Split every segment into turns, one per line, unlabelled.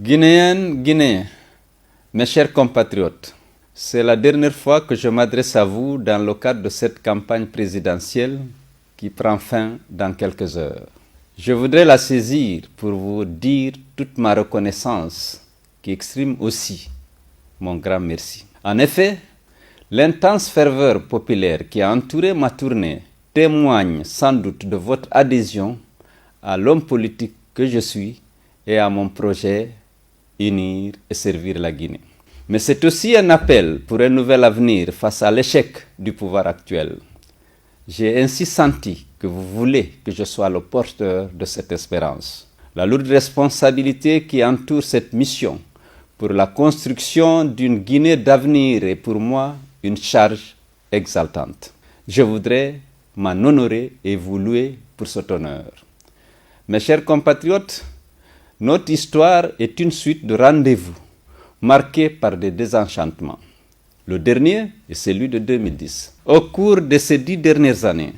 Guinéennes, Guinéens, mes chers compatriotes, c'est la dernière fois que je m'adresse à vous dans le cadre de cette campagne présidentielle qui prend fin dans quelques heures. Je voudrais la saisir pour vous dire toute ma reconnaissance qui exprime aussi mon grand merci. En effet, l'intense ferveur populaire qui a entouré ma tournée témoigne sans doute de votre adhésion à l'homme politique que je suis et à mon projet unir et servir la Guinée. Mais c'est aussi un appel pour un nouvel avenir face à l'échec du pouvoir actuel. J'ai ainsi senti que vous voulez que je sois le porteur de cette espérance. La lourde responsabilité qui entoure cette mission pour la construction d'une Guinée d'avenir est pour moi une charge exaltante. Je voudrais m'en honorer et vous louer pour cet honneur. Mes chers compatriotes, notre histoire est une suite de rendez-vous marqués par des désenchantements. Le dernier est celui de 2010. Au cours de ces 10 dernières années,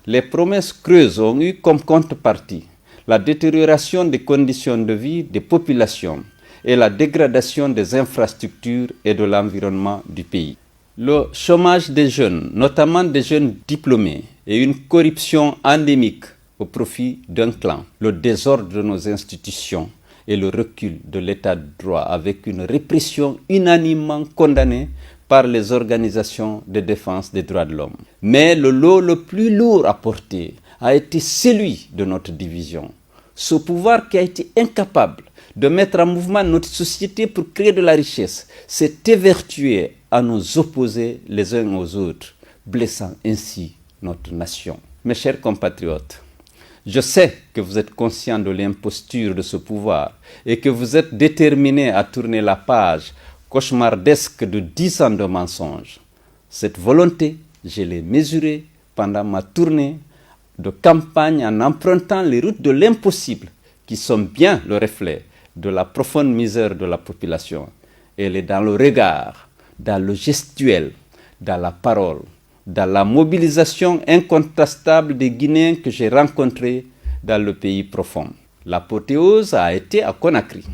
les promesses creuses ont eu comme contrepartie la détérioration des conditions de vie des populations et la dégradation des infrastructures et de l'environnement du pays. Le chômage des jeunes, notamment des jeunes diplômés, et une corruption endémique au profit d'un clan, le désordre de nos institutions et le recul de l'état de droit avec une répression unanimement condamnée par les organisations de défense des droits de l'homme. Mais le lot le plus lourd à porter a été celui de notre division. Ce pouvoir qui a été incapable de mettre en mouvement notre société pour créer de la richesse s'est évertué à nous opposer les uns aux autres, blessant ainsi notre nation. Mes chers compatriotes, je sais que vous êtes conscients de l'imposture de ce pouvoir et que vous êtes déterminés à tourner la page cauchemardesque de 10 ans de mensonges. Cette volonté, je l'ai mesurée pendant ma tournée de campagne en empruntant les routes de l'impossible qui sont bien le reflet de la profonde misère de la population. Elle est dans le regard, dans le gestuel, dans la parole, dans la mobilisation incontestable des Guinéens que j'ai rencontrés dans le pays profond. L'apothéose a été à Conakry.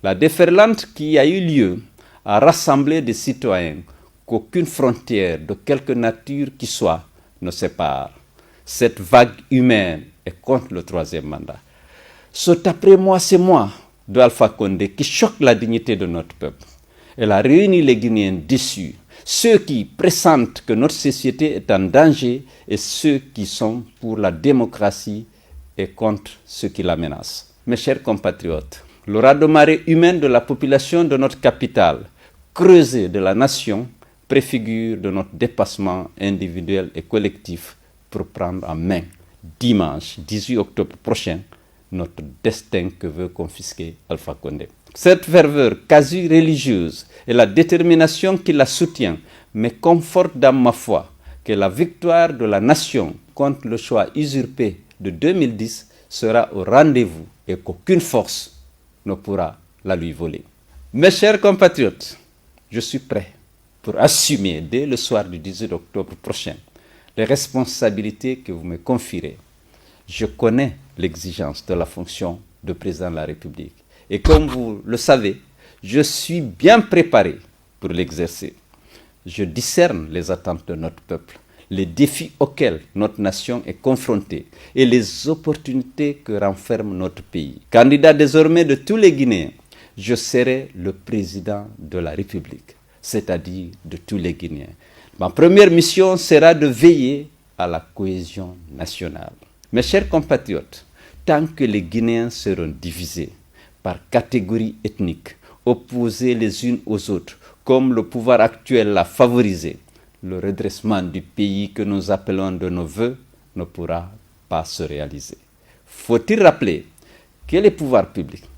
La déferlante qui a eu lieu a rassemblé des citoyens qu'aucune frontière de quelque nature qui soit ne sépare. Cette vague humaine est contre le troisième mandat. Cet après-moi, c'est moi de Alpha Condé qui choque la dignité de notre peuple. Elle a réuni les Guinéens déçus, ceux qui pressentent que notre société est en danger et ceux qui sont pour la démocratie et contre ceux qui la menacent. Mes chers compatriotes, le raz-de-marée humain de la population de notre capitale, creusée de la nation, préfigure de notre dépassement individuel et collectif pour prendre en main, dimanche 18 octobre prochain, notre destin que veut confisquer Alpha Condé. Cette ferveur quasi religieuse et la détermination qui la soutient me confortent dans ma foi que la victoire de la nation contre le choix usurpé de 2010 sera au rendez-vous et qu'aucune force ne pourra la lui voler. Mes chers compatriotes, je suis prêt pour assumer dès le soir du 18 octobre prochain les responsabilités que vous me confierez. Je connais l'exigence de la fonction de président de la République. Et comme vous le savez, je suis bien préparé pour l'exercer. Je discerne les attentes de notre peuple, les défis auxquels notre nation est confrontée et les opportunités que renferme notre pays. Candidat désormais de tous les Guinéens, je serai le président de la République, c'est-à-dire de tous les Guinéens. Ma première mission sera de veiller à la cohésion nationale. Mes chers compatriotes, tant que les Guinéens seront divisés par catégories ethniques, opposés les unes aux autres, comme le pouvoir actuel l'a favorisé, le redressement du pays que nous appelons de nos voeux ne pourra pas se réaliser. Faut-il rappeler que les pouvoirs publics,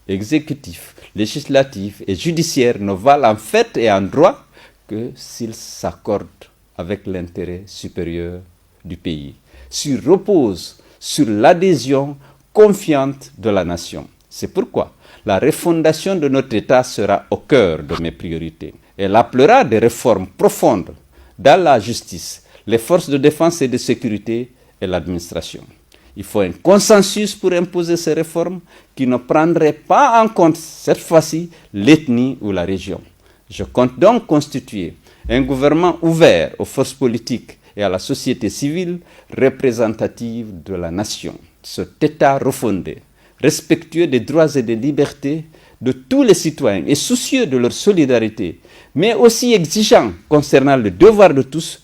exécutifs, législatifs et judiciaires ne valent en fait et en droit que s'ils s'accordent avec l'intérêt supérieur du pays, s'ils reposent sur l'adhésion confiante de la nation. C'est pourquoi la refondation de notre État sera au cœur de mes priorités. Elle appellera des réformes profondes dans la justice, les forces de défense et de sécurité et l'administration. Il faut un consensus pour imposer ces réformes qui ne prendraient pas en compte cette fois-ci l'ethnie ou la région. Je compte donc constituer un gouvernement ouvert aux forces politiques et à la société civile représentative de la nation. Cet État refondé, respectueux des droits et des libertés de tous les citoyens et soucieux de leur solidarité, mais aussi exigeant concernant le devoir de tous,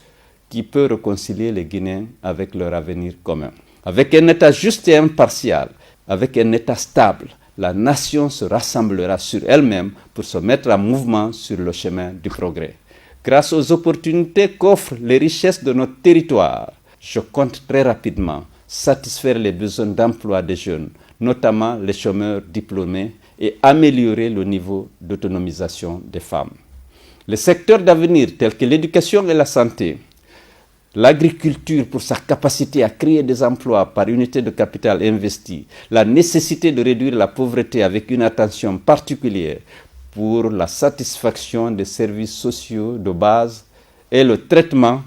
qui peut réconcilier les Guinéens avec leur avenir commun. Avec un État juste et impartial, avec un État stable, la nation se rassemblera sur elle-même pour se mettre en mouvement sur le chemin du progrès. Grâce aux opportunités qu'offrent les richesses de notre territoire, je compte très rapidement satisfaire les besoins d'emploi des jeunes, notamment les chômeurs diplômés, et améliorer le niveau d'autonomisation des femmes. Les secteurs d'avenir tels que l'éducation et la santé, l'agriculture pour sa capacité à créer des emplois par unité de capital investi, la nécessité de réduire la pauvreté avec une attention particulière pour la satisfaction des services sociaux de base et le traitement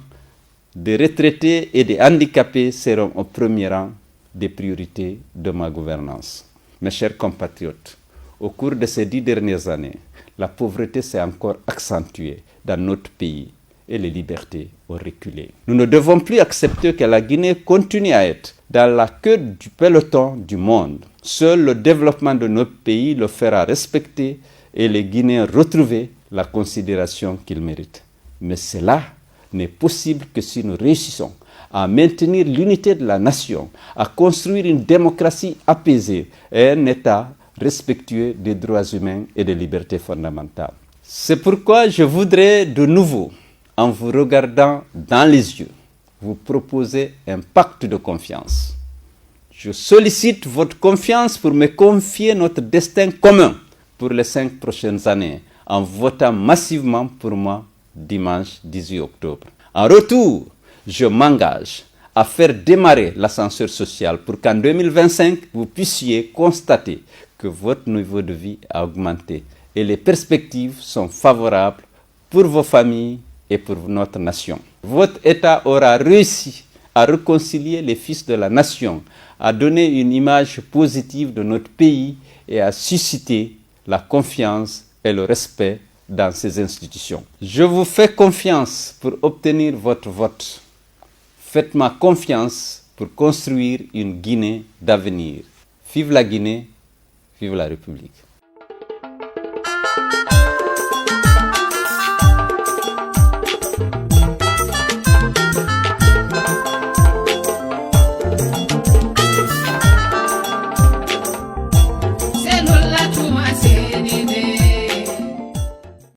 des retraités et des handicapés seront au premier rang des priorités de ma gouvernance. Mes chers compatriotes, au cours de ces 10 dernières années, la pauvreté s'est encore accentuée dans notre pays et les libertés ont reculé. Nous ne devons plus accepter que la Guinée continue à être dans la queue du peloton du monde. Seul le développement de notre pays le fera respecter et les Guinéens retrouver la considération qu'ils méritent. Mais cela n'est possible que si nous réussissons à maintenir l'unité de la nation, à construire une démocratie apaisée et un État respectueux des droits humains et des libertés fondamentales. C'est pourquoi je voudrais de nouveau, en vous regardant dans les yeux, vous proposer un pacte de confiance. Je sollicite votre confiance pour me confier notre destin commun pour les 5 prochaines années en votant massivement pour moi dimanche 18 octobre. En retour, je m'engage à faire démarrer l'ascenseur social pour qu'en 2025, vous puissiez constater que votre niveau de vie a augmenté et les perspectives sont favorables pour vos familles et pour notre nation. Votre État aura réussi à réconcilier les fils de la nation, à donner une image positive de notre pays et à susciter la confiance et le respect dans ces institutions. Je vous fais confiance pour obtenir votre vote. Faites-moi confiance pour construire une Guinée d'avenir. Vive la Guinée, vive la République.